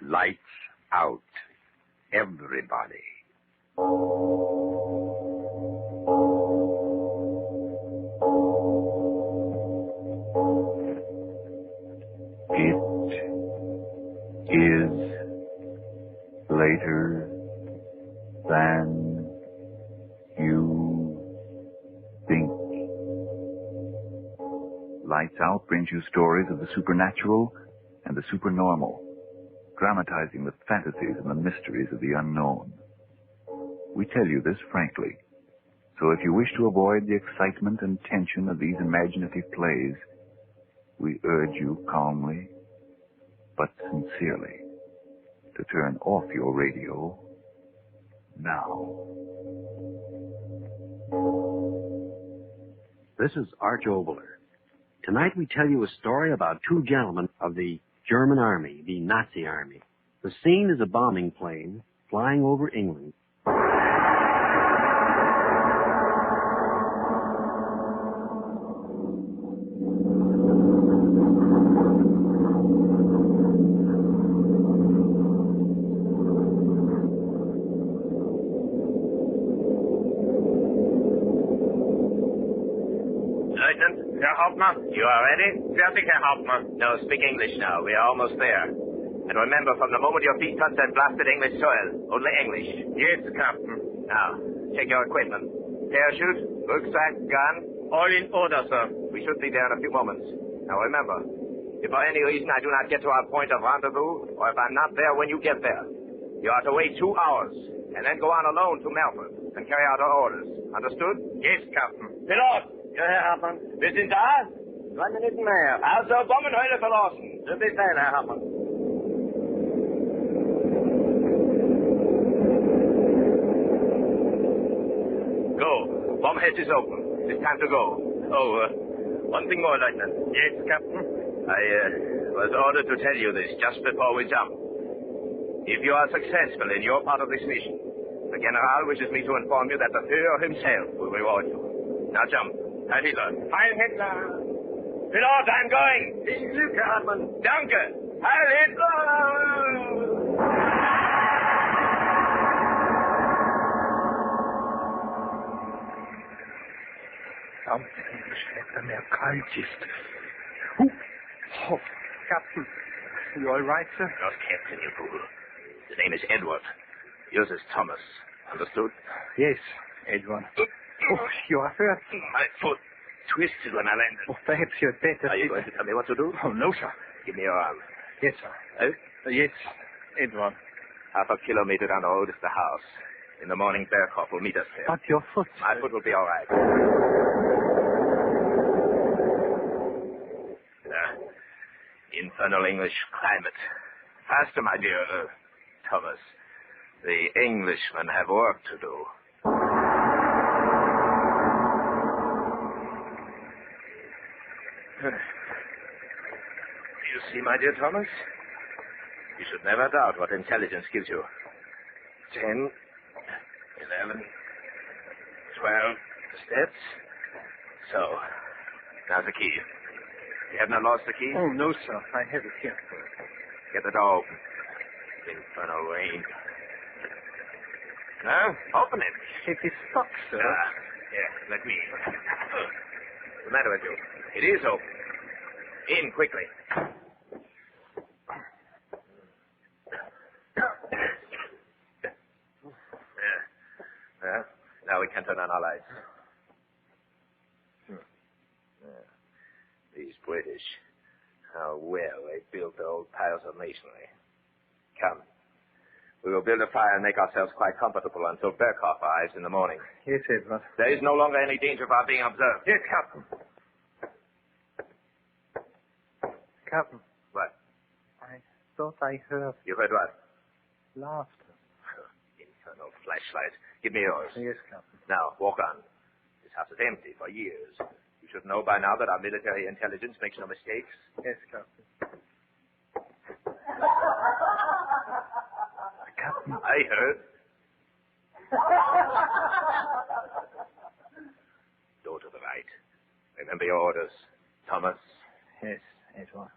Lights out. Everybody. It is later than you think. Lights Out brings you stories of the supernatural and the supernormal, dramatizing the fantasies and the mysteries of the unknown. We tell you this frankly, so if you wish to avoid the excitement and tension of these imaginative plays, we urge you calmly, but sincerely, to turn off your radio now. This is Arch Oboler. Tonight we tell you a story about two gentlemen of the German army, the Nazi army. The scene is a bombing plane flying over England. Hauptmann, you are ready? Fertig, Herr Hauptmann. No, speak English now. We are almost there. And remember, from the moment your feet touch that blasted English soil, only English. Yes, Captain. Now, check your equipment. Parachute, rucksack, gun. All in order, sir. We should be there in a few moments. Now, remember, if for any reason I do not get to our point of rendezvous, or if I'm not there when you get there, you are to wait 2 hours, and then go on alone to Melbourne and carry out our orders. Understood? Yes, Captain. Pilot! Ja, Herr Hartmann. Wir sind da? 2 Minuten mehr. Also, Bombenhöhle verlassen. Zu Befehl, Herr Hartmann. Go. Bomb hatch is open. It's time to go. Oh, one thing more, Lieutenant. Yes, Captain? I was ordered to tell you this just before we jump. If you are successful in your part of this mission, the General wishes me to inform you that the Führer himself will reward you. Now jump. Heil Hitler. Heil Hitler. Pilot, I'm going. Viel Glück, Herr Hartmann. Danke. Heil Hitler. Something schlechter mehr kalt ist. Oh, Captain. You all right, sir? Not Captain, you fool. His name is Edward. Yours is Thomas. Understood? Yes, Edward. Oh, you are hurt. My foot twisted when I landed. Oh, perhaps you had better... Are you going to tell me what to do? Oh, no, sir. Give me your arm. Yes, sir. Yes, Edward. Half a kilometer down the road is the house. In the morning, Berghoff will meet us there. But your foot... My foot will be all right. Infernal English climate. Faster, my dear Thomas. The Englishmen have work to do. You see, my dear Thomas, you should never doubt what intelligence gives you. 10, 11, 12 steps. So, now the key. You have not lost the key? Oh, no, sir. I have it here. Get the door open. Infernal rain. Now, open it. It is stuck, sir. Here, let me in. What's the matter with you? It is open. In, quickly. Now we can turn on our lights. These British, how well they built the old piles of masonry. Come. We will build a fire and make ourselves quite comfortable until Berghoff arrives in the morning. Yes, Edward. There is no longer any danger of our being observed. Yes, Captain. Captain. What? I thought I heard... You heard what? Laughter. Infernal flashlight. Give me yours. Yes, Captain. Now, walk on. This house is empty for years. You should know by now that our military intelligence makes no mistakes. Yes, Captain. Captain. I heard. Go to the right. Remember your orders, Thomas. Yes, Edward.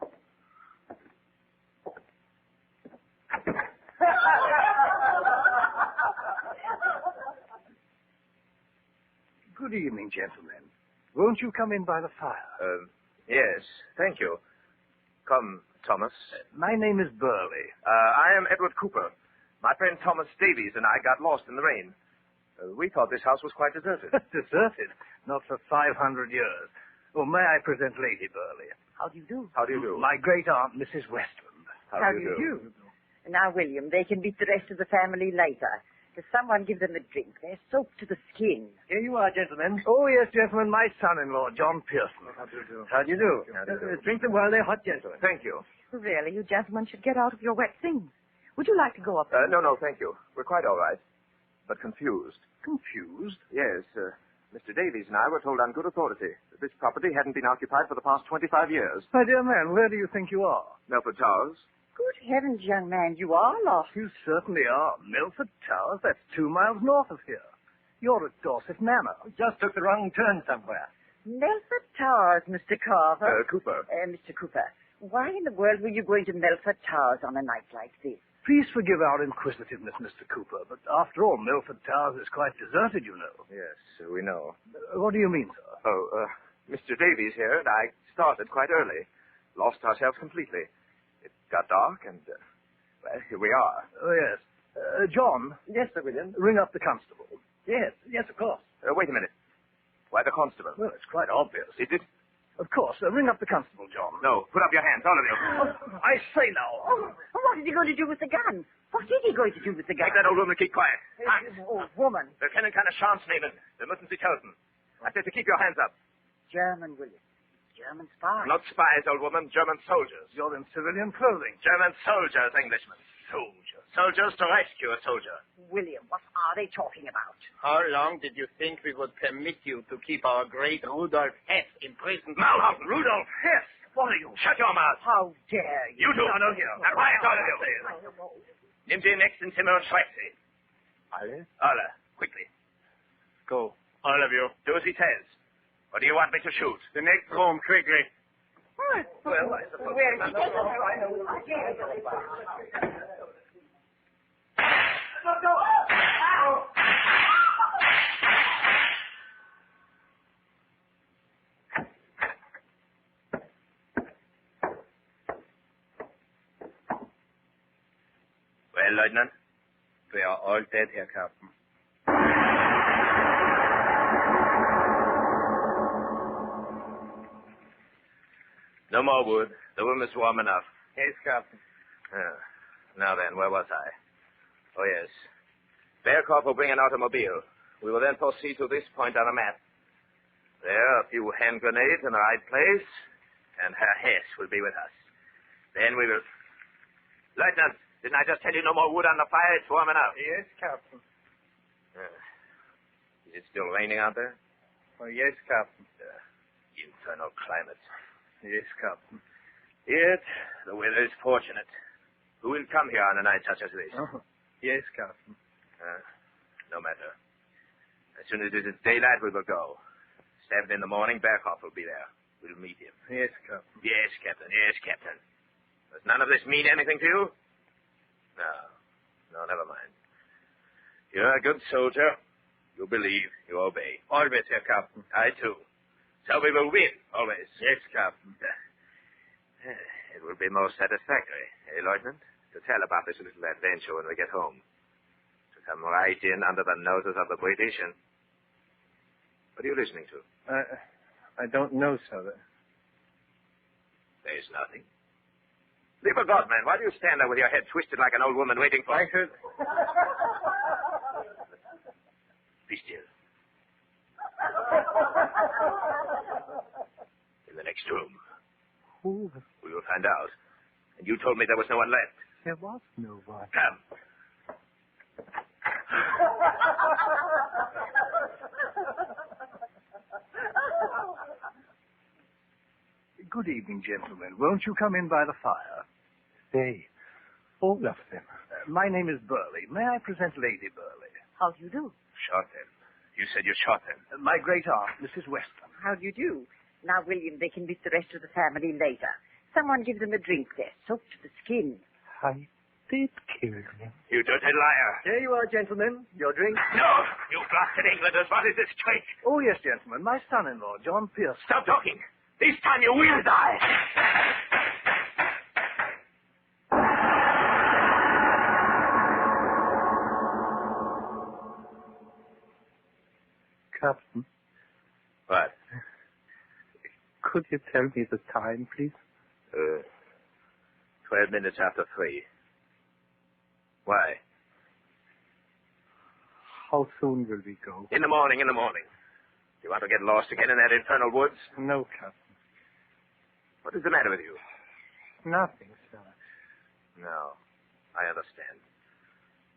Good evening, gentlemen. Won't you come in by the fire? Yes, thank you. Come, Thomas. My name is Burley. I am Edward Cooper. My friend Thomas Davies and I got lost in the rain. We thought this house was quite deserted. Deserted? Not for 500 years. Well, may I present Lady Burley? How do you do? How do you do? My great-aunt, Mrs. Westland. How do you do? Now, William, they can beat the rest of the family later. Does someone give them a drink? They're soaked to the skin. Here you are, gentlemen. Oh, yes, gentlemen, my son-in-law, John Pearson. How do you do? How do you do? How do you do? Drink them while they're hot, gentlemen. Thank you. Really, you gentlemen should get out of your wet things. Would you like to go up? No, thank you. We're quite all right. But confused. Confused? Yes, Mr. Davies and I were told on good authority that this property hadn't been occupied for the past 25 years. My dear man, where do you think you are? Milford Towers. Good heavens, young man, you are lost. You certainly are. Milford Towers, that's 2 miles north of here. You're at Dorset Manor. Just took the wrong turn somewhere. Melford Towers, Mr. Carver. Cooper. Mr. Cooper, why in the world were you going to Melford Towers on a night like this? Please forgive our inquisitiveness, Mr. Cooper, but after all, Milford Towers is quite deserted, you know. Yes, we know. What do you mean, sir? Oh, Mr. Davies here and I started quite early. Lost ourselves completely. It got dark and, well, here we are. Oh, yes. John? Yes, Sir William. Ring up the constable. Yes, of course. Wait a minute. Why the constable? Well, it's quite obvious. Is it? Of course. Ring up the constable, John. No, put up your hands, all of you. I say now. Oh, what is he going to do with the gun? What is he going to do with the gun? Make that old woman keep quiet. Hands. Old woman. Lieutenant keine Chance nehmen. Wir müssen sie töten. I said to keep your hands up. German, William. German spies. Not spies, old woman. German soldiers. You're in civilian clothing. German soldiers, Englishmen. Soldiers. Soldiers to rescue a soldier. William, what are they talking about? How long did you think we would permit you to keep our great Rudolf Hess imprisoned? Malhausen. Rudolf Hess. What are you? Shut your mouth. How dare you? You two. No, here. Now quiet, all of you. Nimm den nächsten Zimmer und schreib sie. Alle? Alle. Quickly. Go. All of you. Do as he says. Or do you want me to shoot? The next room, quickly. Well, I suppose... Where is he? Well, Lieutenant? We are all dead here, Captain. No more wood. The room is warm enough. Yes, Captain. Now then, where was I? Oh, yes. Bearcourt will bring an automobile. We will then proceed to this point on a map. There, a few hand grenades in the right place, and Herr Hess will be with us. Then we will... Lieutenant, didn't I just tell you no more wood on the fire? It's warm enough. Yes, Captain. Is it still raining out there? Oh, yes, Captain. Infernal climate. Yes, Captain. Yet, the weather is fortunate. Who will come here on a night such as this? Oh, yes, Captain. No matter. As soon as it is daylight, we will go. 7 in the morning, Bearcourt will be there. We'll meet him. Yes, Captain. Yes, Captain. Yes, Captain. Does none of this mean anything to you? No, never mind. You're a good soldier. You believe. You obey. Always, Herr Captain. I, too. So we will win, always. Yes, Captain. It will be most satisfactory, Lieutenant, to tell about this little adventure when we get home. To come right in under the noses of the British and... What are you listening to? I don't know, sir. There's nothing. Lieber God, man, why do you stand there with your head twisted like an old woman waiting for... I heard... Be still. In the next room. Who? We will find out. And you told me there was no one left. There was no one. Come. Good evening, gentlemen. Won't you come in by the fire? They. All of them. My name is Burley. May I present Lady Burley? How do you do? Shot them. You said you shot them. My great-aunt, Mrs. Westland. How do you do? Now, William, they can beat the rest of the family later. Someone give them a drink. They're soaked to the skin. I did kill him. You dirty liar. Here you are, gentlemen. Your drink. No! You blasted Englanders. What is this trick? Oh, yes, gentlemen. My son-in-law, John Pierce. Stop talking. This time you will die. Captain, What? could you tell me the time, please? 12 minutes after 3. Why? How soon will we go? In the morning. You want to get lost again in that infernal woods? No, Captain. What is the matter with you? Nothing, sir. No, I understand.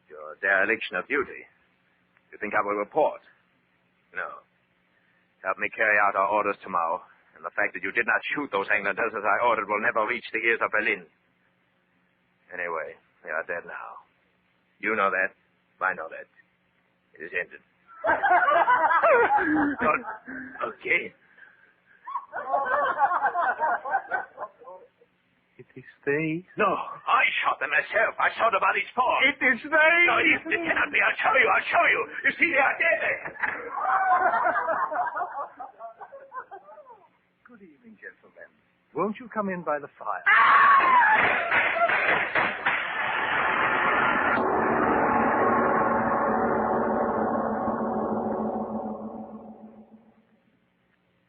Your dereliction of duty. You think I will report? No. Help me carry out our orders tomorrow, and the fact that you did not shoot those Englanders as I ordered will never reach the ears of Berlin. Anyway, they are dead now. You know that. I know that. It is ended. Okay. It is they. No, I shot them myself. I saw the bodies fall. It is they. No, it cannot be. I'll show you. You see, they are dead. Good evening, gentlemen. Won't you come in by the fire?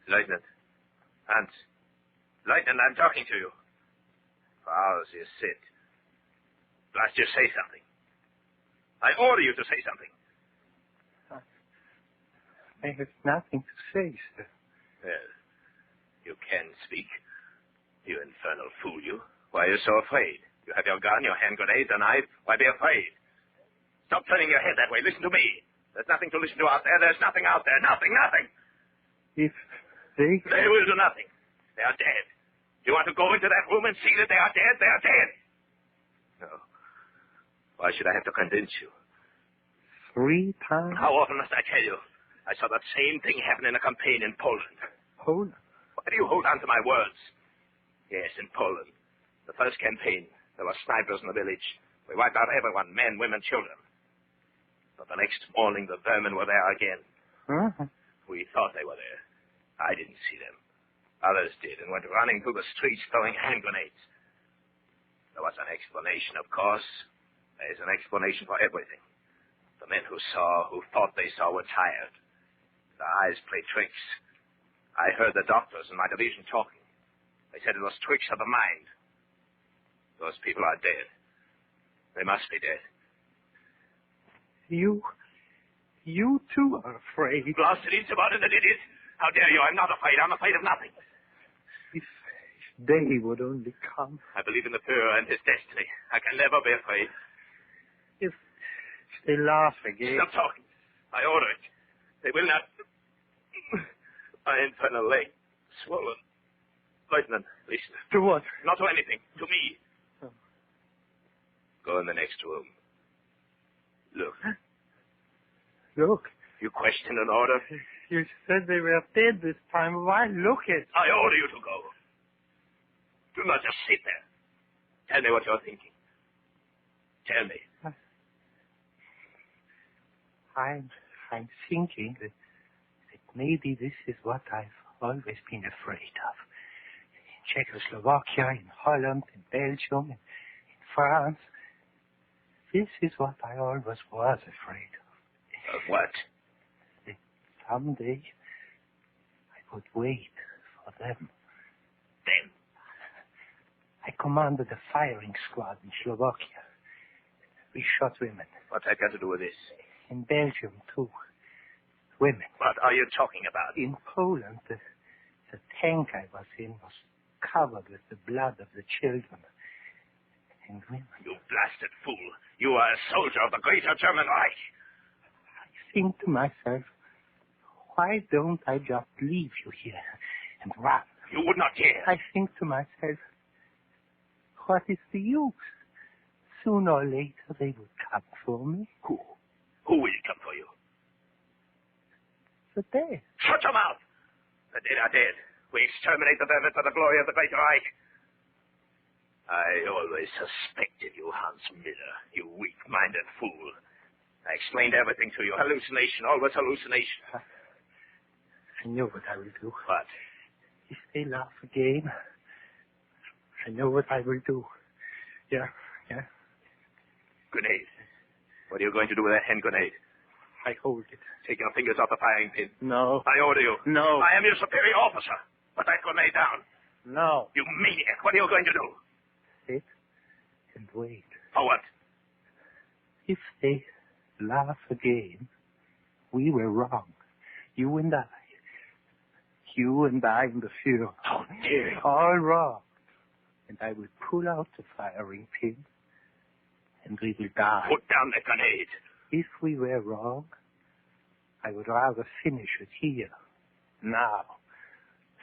Lieutenant. Hans. Lieutenant, I'm talking to you. For hours you sit. Blast you, say something. I order you to say something. I have nothing to say, sir. Well, you can speak. You infernal fool, you. Why are you so afraid? You have your gun, your hand grenades, a knife. Why be afraid? Stop turning your head that way. Listen to me. There's nothing to listen to out there. There's nothing out there. Nothing. If they... They will do nothing. They are dead. You want to go into that room and see that they are dead? They are dead. No. Why should I have to convince you? 3 times? How often must I tell you? I saw that same thing happen in a campaign in Poland. Poland? Why do you hold on to my words? Yes, in Poland. The first campaign, there were snipers in the village. We wiped out everyone, men, women, children. But the next morning, the vermin were there again. Uh-huh. We thought they were there. I didn't see them. Others did, and went running through the streets throwing hand grenades. There was an explanation, of course. There's an explanation for everything. The men who thought they saw, were tired. Their eyes played tricks. I heard the doctors in my division talking. They said it was tricks of the mind. Those people are dead. They must be dead. You too are afraid. Blasted insubordinate idiot. How dare you? I'm not afraid. I'm afraid of nothing. If they would only come. I believe in the Führer and his destiny. I can never be afraid. If they laugh again. Stop talking. I order it. They will not. My infernal leg. Swollen. Lieutenant, listen. To what? Not to anything. To me. Oh. Go in the next room. Look. Look. You question an order? You said they were dead this time. Why look at? I order you to go. Do not just sit there. Tell me what you're thinking. Tell me. I'm thinking that maybe this is what I've always been afraid of. In Czechoslovakia, in Holland, in Belgium, in France. This is what I always was afraid of. Of what? That someday I would wait for them. Them? I commanded a firing squad in Slovakia. We shot women. What's that got to do with this? In Belgium, too. Women. What are you talking about? In Poland, the tank I was in was covered with the blood of the children and women. You blasted fool. You are a soldier of the greater German Reich. I think to myself, why don't I just leave you here and run? You would not dare. I think to myself, what is the use? Sooner or later they will come for me. Who? Who will come for you? The dead. Shut your mouth! The dead are dead. We exterminate the vermin for the glory of the great Reich. I always suspected you, Hans Miller, you weak-minded fool. I explained everything to you. Hallucination, always hallucination. I know what I will do. What? If they laugh again, I know what I will do. Yeah. Grenade. What are you going to do with that hand grenade? I hold it. Take your fingers off the firing pin. No. I order you. No. I am your superior officer. Put that grenade down. No. You maniac. What are you going to do? Sit and wait. For what? If they laugh again, we were wrong. You and I. You and I in the field. How dare you? All wrong. And I will pull out the firing pin, and we will die. Put down the grenade. If we were wrong, I would rather finish it here, now,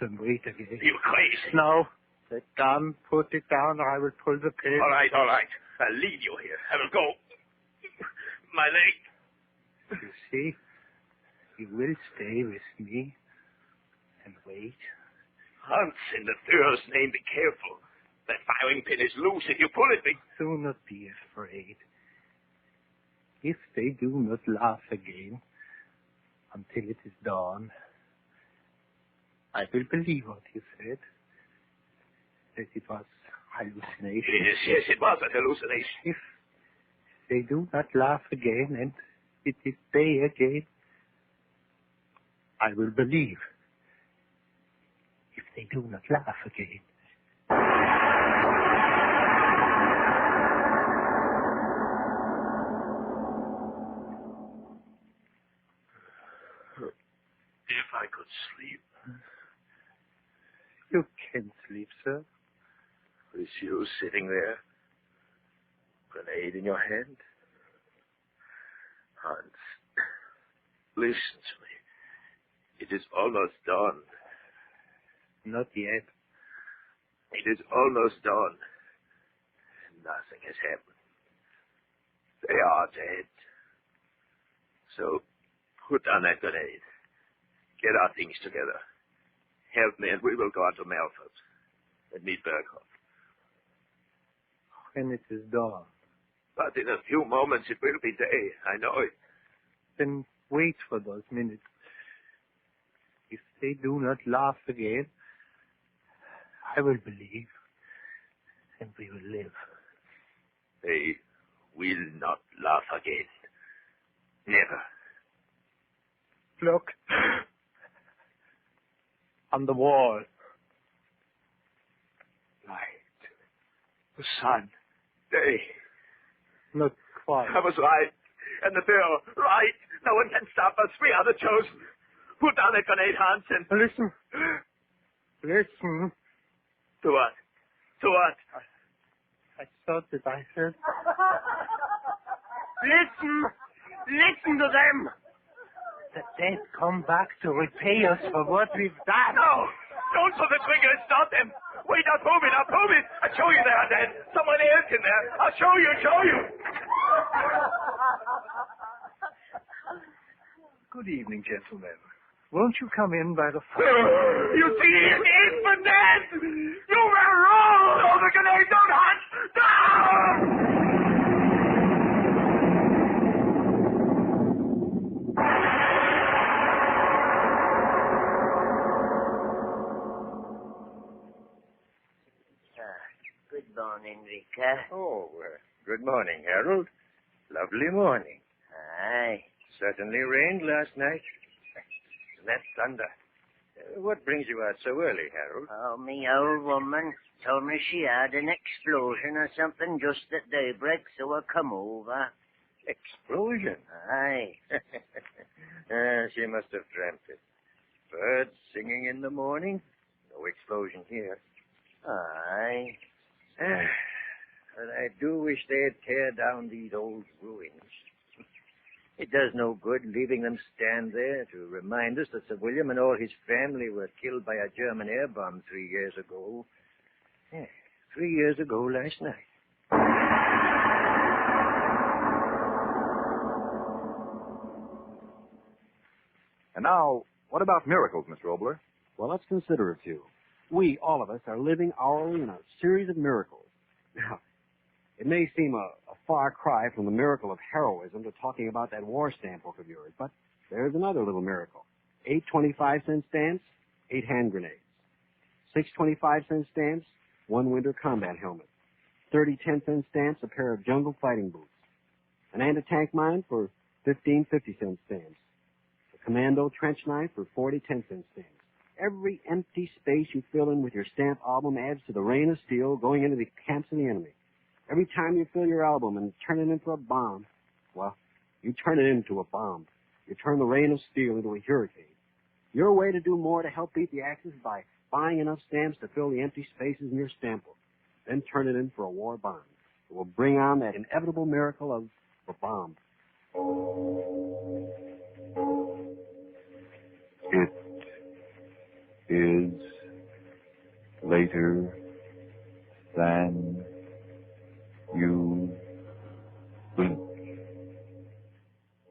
than wait again. You crazy. No. The gun, put it down, or I will pull the pin. All right. I'll leave you here. I will go. My leg. You see, you will stay with me and wait. Hans, in the Führer's name, be careful. That firing pin is loose. If you pull it, Do not be afraid. If they do not laugh again until it is dawn, I will believe what you said, that it was hallucination. Yes, it was a hallucination. If they do not laugh again and it is day again, I will believe. If they do not laugh again. If I could sleep. You can sleep, sir. With you sitting there, grenade in your hand. Hans, listen to me. It is almost dawn. Not yet. It is almost dawn. Nothing has happened. They are dead. So, put down that grenade. Get our things together. Help me and we will go on to Melford and meet Berghoff. When it is dawn. But in a few moments it will be day. I know it. Then wait for those minutes. If they do not laugh again, I will believe, and we will live. They will not laugh again. Never. Look. On the wall. Light. The sun. Day. Not quite. I was right. And the bill, right. No one can stop us. We are the chosen. Put down that grenade, Hans, and... Listen. Listen. To what? To what? I thought that I heard... Listen! Listen to them! The dead come back to repay us for what we've done. No! Don't pull the trigger and stop them! Wait, now prove it, I'll show you they are dead. Someone else in there. I'll show you. Good evening, gentlemen. Won't you come in by the fire? You see, it is for dead! You were wrong! Oh, the grenade, don't hunt! Down! Good morning, Rika. Oh, good morning, Harold. Lovely morning. Aye. Certainly rained last night. And that thunder. What brings you out so early, Harold? Oh, me old woman told me she had an explosion or something just at daybreak, so I come over. Explosion? Aye. She must have dreamt it. Birds singing in the morning. No explosion here. Aye. But I do wish they'd tear down these old ruins. It does no good leaving them stand there to remind us that Sir William and all his family were killed by a German air bomb 3 years ago. 3 years ago last night. And now, what about miracles, Mr. Obler? Well, let's consider a few. We, all of us, are living hourly in a series of miracles. Now, it may seem a far cry from the miracle of heroism to talking about that war stamp book of yours, but there's another little miracle. 8 25-cent stamps, 8 hand grenades. 6 25-cent stamps, 1 winter combat helmet. 30 10-cent stamps, a pair of jungle fighting boots. An anti-tank mine for 15 50-cent stamps. A commando trench knife for 40 10-cent stamps. Every empty space you fill in with your stamp album adds to the rain of steel going into the camps of the enemy. Every time you fill your album and turn it into a bomb, well, you turn it into a bomb. You turn the rain of steel into a hurricane. Your way to do more to help beat the Axis is by buying enough stamps to fill the empty spaces in your stamp book. Then turn it in for a war bond. It will bring on that inevitable miracle of a bomb. It is later than you